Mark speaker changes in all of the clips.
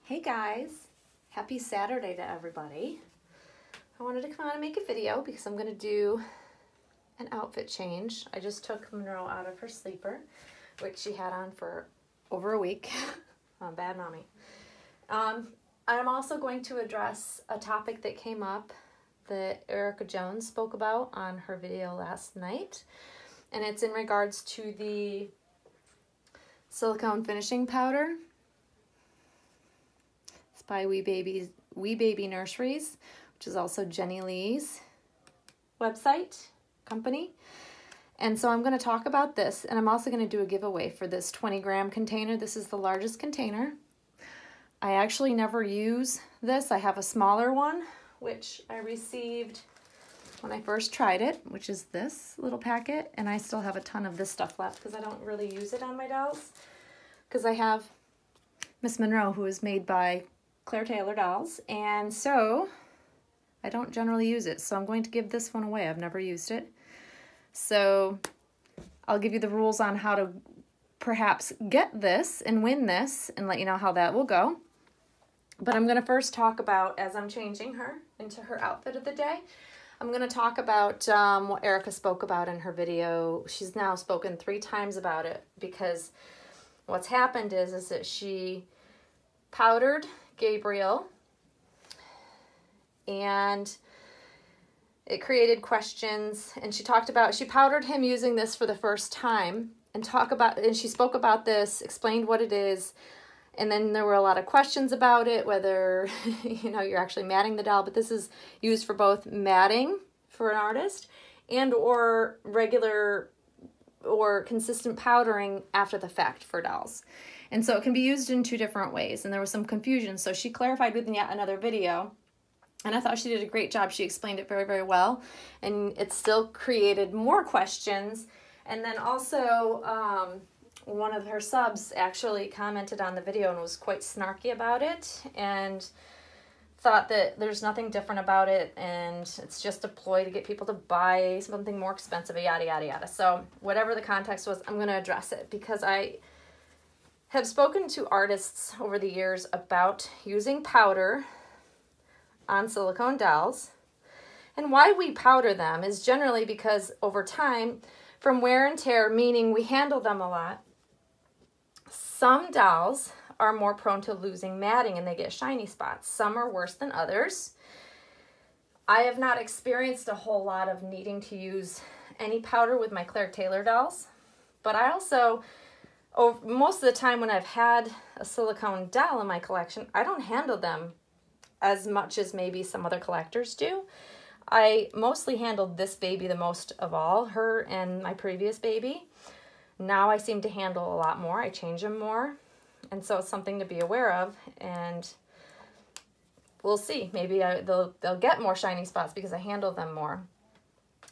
Speaker 1: Hey guys, happy Saturday to everybody. I wanted to come on and make a video because I'm going to do an outfit change. I just took Monroe out of her sleeper, which she had on for over a week. Bad mommy. I'm also going to address a topic that came up that Erica Jones spoke about on her video last night, and it's in regards to the silicone finishing powder. It's by Wee Baby Nurseries, which is also Jenny Lee's website company. And so I'm going to talk about this, and I'm also going to do a giveaway for this 20-gram container. This is the largest container. I actually never use this. I have a smaller one, which I received when I first tried it, which is this little packet, and I still have a ton of this stuff left because I don't really use it on my dolls, because I have Miss Monroe, who is made by Claire Taylor Dolls, and so I don't generally use it, so I'm going to give this one away. I've never used it. So I'll give you the rules on how to perhaps get this and win this and let you know how that will go. But I'm going to first talk about, as I'm changing her into her outfit of the day, I'm going to talk about what Erica spoke about in her video. She's now spoken 3 times about it because what's happened is that she powdered Gabriel, and it created questions, and she powdered him using this for the first time, and she spoke about this, explained what it is, and then there were a lot of questions about it, whether you're actually matting the doll, but this is used for both matting for an artist and or regular or consistent powdering after the fact for dolls. And so it can be used in 2 different ways, and there was some confusion, so she clarified with yet another video. And I thought she did a great job. She explained it very, very well. And it still created more questions. And then also, one of her subs actually commented on the video and was quite snarky about it. And thought that there's nothing different about it. And it's just a ploy to get people to buy something more expensive, yada, yada, yada. So whatever the context was, I'm going to address it. Because I have spoken to artists over the years about using powder on silicone dolls, and why we powder them is generally because over time, from wear and tear, meaning we handle them a lot, some dolls are more prone to losing matting and they get shiny spots. Some are worse than others. I have not experienced a whole lot of needing to use any powder with my Claire Taylor dolls, but I also, most of the time when I've had a silicone doll in my collection, I don't handle them as much as maybe some other collectors do. I mostly handled this baby the most of all, her and my previous baby. Now I seem to handle a lot more. I change them more. And so it's something to be aware of. And we'll see. Maybe they'll get more shiny spots because I handle them more.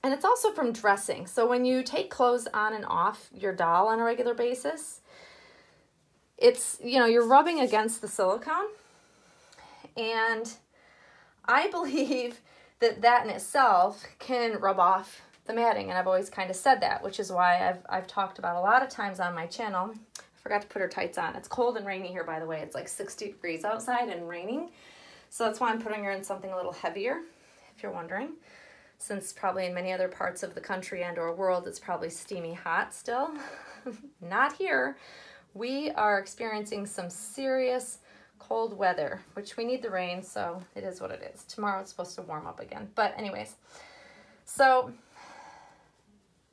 Speaker 1: And it's also from dressing. So when you take clothes on and off your doll on a regular basis, it's, you're rubbing against the silicone. And I believe that in itself can rub off the matting, and I've always kind of said that, which is why I've talked about a lot of times on my channel. I forgot to put her tights on. It's cold and rainy here, by the way. It's like 60 degrees outside and raining, so that's why I'm putting her in something a little heavier, if you're wondering, since probably in many other parts of the country and or world it's probably steamy hot still. Not here. We are experiencing some serious cold weather, which we need the rain, so it is what it is. Tomorrow it's supposed to warm up again. But anyways, so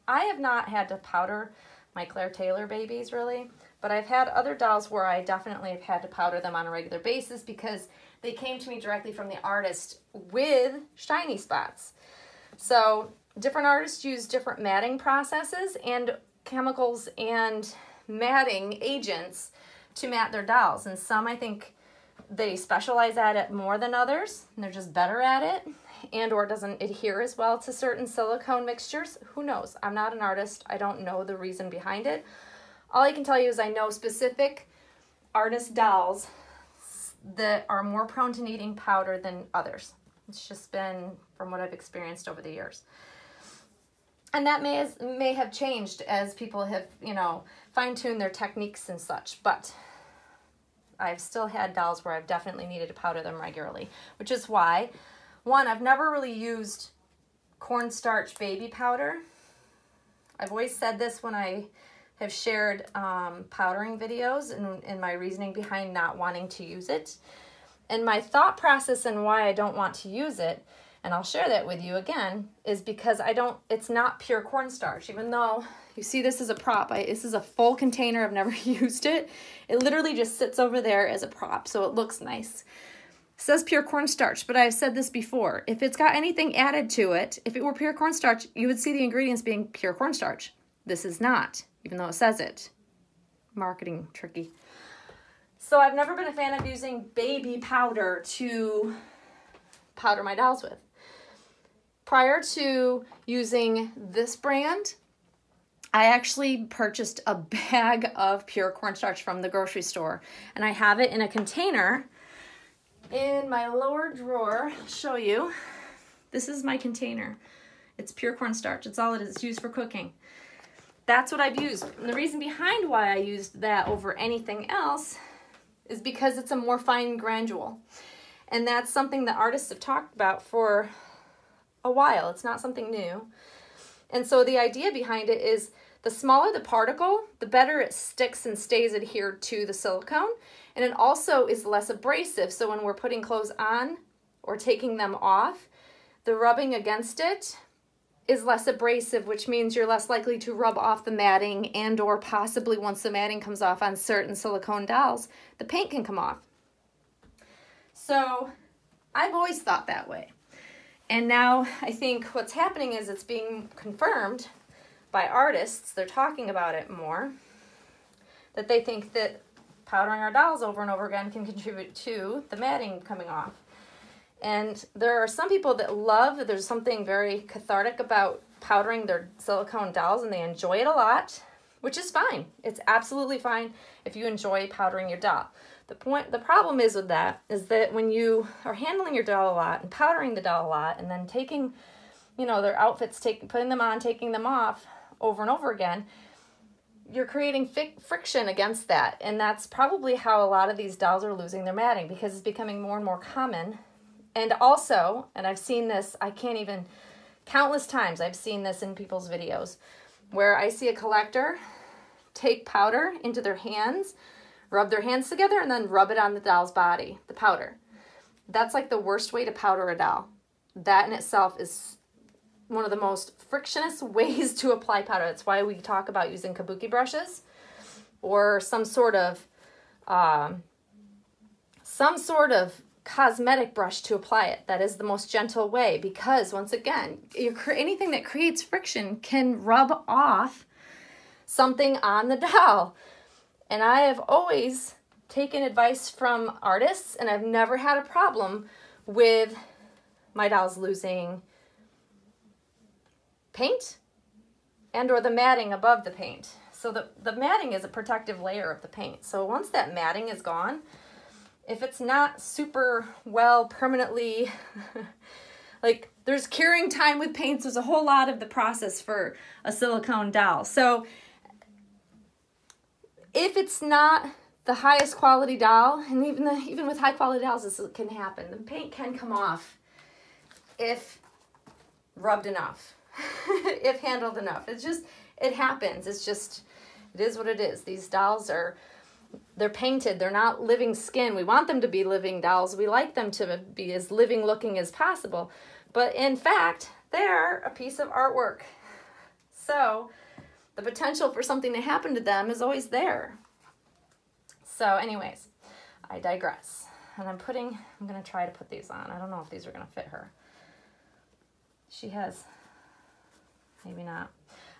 Speaker 1: I have not had to powder my Claire Taylor babies really, but I've had other dolls where I definitely have had to powder them on a regular basis because they came to me directly from the artist with shiny spots. So different artists use different matting processes and chemicals and matting agents to mat their dolls, and some I think they specialize at it more than others, and they're just better at it, and or doesn't adhere as well to certain silicone mixtures. Who knows? I'm not an artist. I don't know the reason behind it. All I can tell you is I know specific artist dolls that are more prone to needing powder than others. It's just been from what I've experienced over the years. And that may have changed as people have, fine-tuned their techniques and such, but I've still had dolls where I've definitely needed to powder them regularly, which is why, one, I've never really used cornstarch baby powder. I've always said this when I have shared powdering videos and my reasoning behind not wanting to use it. And my thought process and why I don't want to use it, and I'll share that with you again, is because it's not pure cornstarch. Even though you see this as a prop, this is a full container, I've never used it. It literally just sits over there as a prop, so it looks nice. It says pure cornstarch, but I've said this before. If it's got anything added to it, if it were pure cornstarch, you would see the ingredients being pure cornstarch. This is not, even though it says it. Marketing tricky. So I've never been a fan of using baby powder to powder my dolls with. Prior to using this brand, I actually purchased a bag of pure cornstarch from the grocery store, and I have it in a container in my lower drawer. I'll show you. This is my container. It's pure cornstarch. It's all it is. It's used for cooking. That's what I've used. And the reason behind why I used that over anything else is because it's a more fine granule. And that's something that artists have talked about for a while. It's not something new. And so the idea behind it is the smaller the particle, the better it sticks and stays adhered to the silicone. And it also is less abrasive. So when we're putting clothes on or taking them off, the rubbing against it is less abrasive, which means you're less likely to rub off the matting, and or possibly once the matting comes off on certain silicone dolls, the paint can come off. So I've always thought that way. And now I think what's happening is it's being confirmed by artists. They're talking about it more, that they think that powdering our dolls over and over again can contribute to the matting coming off. And there are some people that there's something very cathartic about powdering their silicone dolls, and they enjoy it a lot, which is fine. It's absolutely fine if you enjoy powdering your doll. The problem is with that is that when you are handling your doll a lot and powdering the doll a lot, and then taking, their outfits, putting them on, taking them off over and over again, you're creating friction against that. And that's probably how a lot of these dolls are losing their matting, because it's becoming more and more common. And also, and I've seen this, countless times I've seen this in people's videos, where I see a collector take powder into their hands, rub their hands together, and then rub it on the doll's body, the powder. That's like the worst way to powder a doll. That in itself is one of the most frictionless ways to apply powder. That's why we talk about using kabuki brushes or some sort of cosmetic brush to apply it. That is the most gentle way, because once again, anything that creates friction can rub off something on the doll. And I have always taken advice from artists, and I've never had a problem with my dolls losing paint and or the matting above the paint. So the matting is a protective layer of the paint. So once that matting is gone, if it's not super well permanently, like there's curing time with paints, there's a whole lot of the process for a silicone doll. So if it's not the highest quality doll, and even with high quality dolls, this can happen. The paint can come off if rubbed enough, if handled enough. It happens. It is what it is. These dolls they're painted. They're not living skin. We want them to be living dolls. We like them to be as living looking as possible. But in fact, they're a piece of artwork. So the potential for something to happen to them is always there. So anyways, I digress. And I'm going to try to put these on. I don't know if these are going to fit her. Maybe not.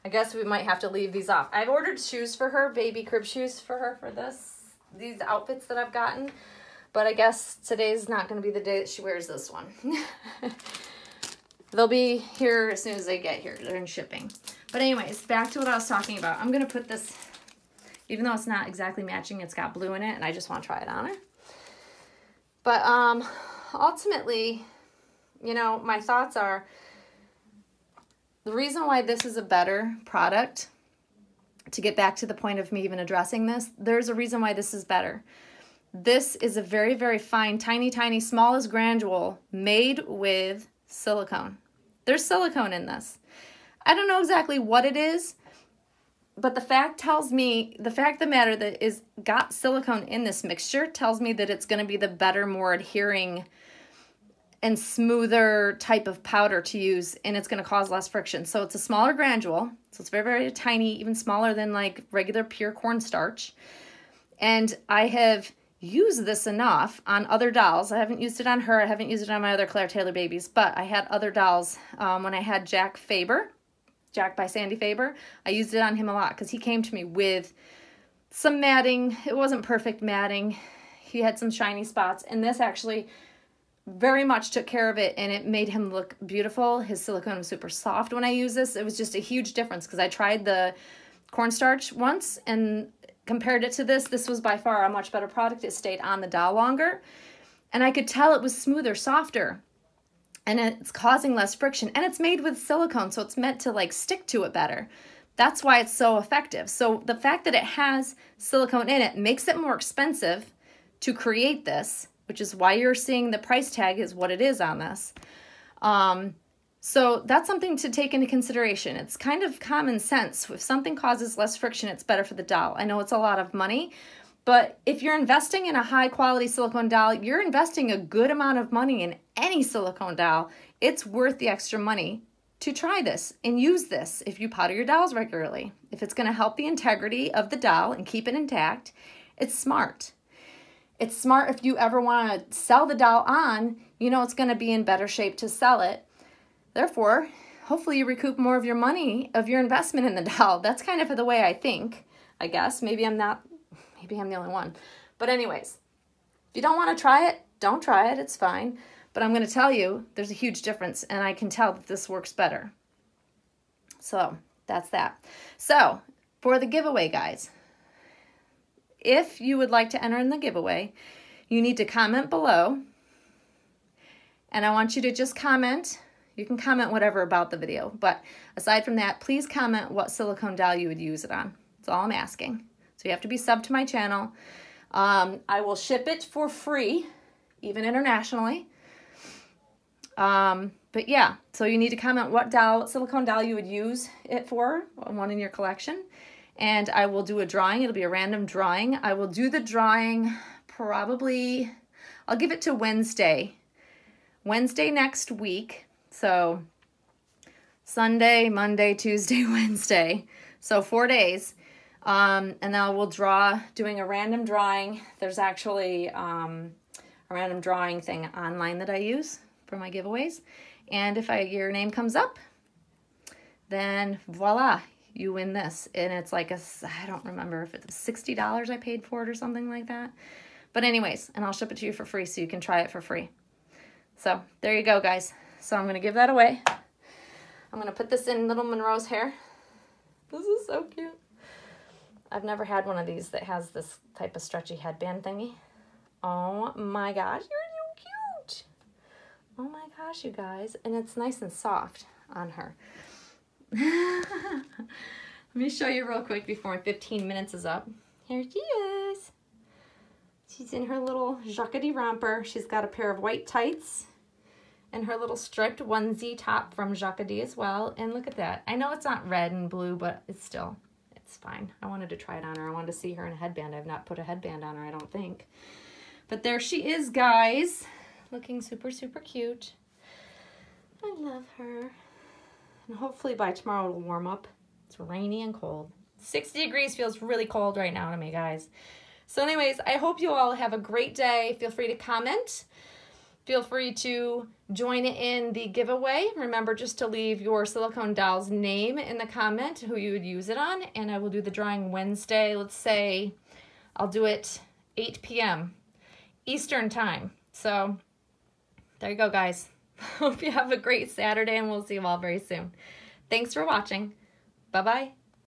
Speaker 1: I guess we might have to leave these off. I've ordered shoes for her, baby crib shoes for her for these outfits that I've gotten. But I guess today's not going to be the day that she wears this one. They'll be here as soon as they get here. They're in shipping. But anyways, back to what I was talking about. I'm going to put this, even though it's not exactly matching, it's got blue in it, and I just want to try it on her. But ultimately, my thoughts are, the reason why this is a better product, to get back to the point of me even addressing this, there's a reason why this is better. This is a very, very fine, tiny, tiny, smallest granule made with silicone. There's silicone in this. I don't know exactly what it is, but the fact of the matter that is got silicone in this mixture tells me that it's going to be the better, more adhering and smoother type of powder to use, and it's going to cause less friction. So it's a smaller granule, so it's very, very tiny, even smaller than like regular pure cornstarch. And I have used this enough on other dolls. I haven't used it on her. I haven't used it on my other Claire Taylor babies, but I had other dolls when I had Jack by Sandy Faber. I used it on him a lot because he came to me with some matting. It wasn't perfect matting. He had some shiny spots, and this actually very much took care of it, and it made him look beautiful. His silicone was super soft when I used this. It was just a huge difference because I tried the cornstarch once and compared it to this. This was by far a much better product. It stayed on the doll longer, and I could tell it was smoother, softer, and it's causing less friction, and it's made with silicone, so it's meant to like stick to it better. That's why it's so effective. So the fact that it has silicone in it makes it more expensive to create this, which is why you're seeing the price tag is what it is on this. So that's something to take into consideration. It's kind of common sense. If something causes less friction, it's better for the doll. I know it's a lot of money, but if you're investing in a high quality silicone doll, you're investing a good amount of money in any silicone doll. It's worth the extra money to try this and use this if you powder your dolls regularly. If it's going to help the integrity of the doll and keep it intact, it's smart. It's smart if you ever want to sell the doll on, you know it's going to be in better shape to sell it. Therefore, hopefully you recoup more of your money, of your investment in the doll. That's kind of the way I think, I guess. Maybe I'm the only one. But anyways, if you don't want to try it, don't try it. It's fine. But I'm going to tell you, there's a huge difference, and I can tell that this works better. So that's that. So for the giveaway, guys, if you would like to enter in the giveaway, you need to comment below. And I want you to just comment. You can comment whatever about the video. But aside from that, please comment what silicone doll you would use it on. That's all I'm asking. So you have to be subbed to my channel. I will ship it for free, even internationally. But yeah, so you need to comment what silicone doll you would use it for, one in your collection. And I will do a drawing. It'll be a random drawing. I will do the drawing probably, I'll give it to Wednesday next week. So Sunday, Monday, Tuesday, Wednesday. So 4 days. And then I will doing a random drawing. There's actually a random drawing thing online that I use for my giveaways. And if your name comes up, then voila, you win this. And it's like I don't remember if it's $60 I paid for it or something like that. But anyways, and I'll ship it to you for free so you can try it for free. So there you go, guys. So I'm going to give that away. I'm going to put this in little Monroe's hair. This is so cute. I've never had one of these that has this type of stretchy headband thingy. Oh my gosh, you're so cute. Oh my gosh, you guys. And it's nice and soft on her. Let me show you real quick before 15 minutes is up. Here she is. She's in her little jacquardie romper. She's got a pair of white tights and her little striped onesie top from Jacquardie as well. And look at that. I know it's not red and blue, but it's fine. I wanted to try it on her. I wanted to see her in a headband. I've not put a headband on her, I don't think. But there she is, guys. Looking super, super cute. I love her. And hopefully by tomorrow it'll warm up. It's rainy and cold. 60 degrees feels really cold right now to me, guys. So anyways, I hope you all have a great day. Feel free to comment. Feel free to join in the giveaway. Remember just to leave your silicone doll's name in the comment, who you would use it on, and I will do the drawing Wednesday. Let's say I'll do it 8 p.m. Eastern time. So there you go, guys. Hope you have a great Saturday, and we'll see you all very soon. Thanks for watching. Bye-bye.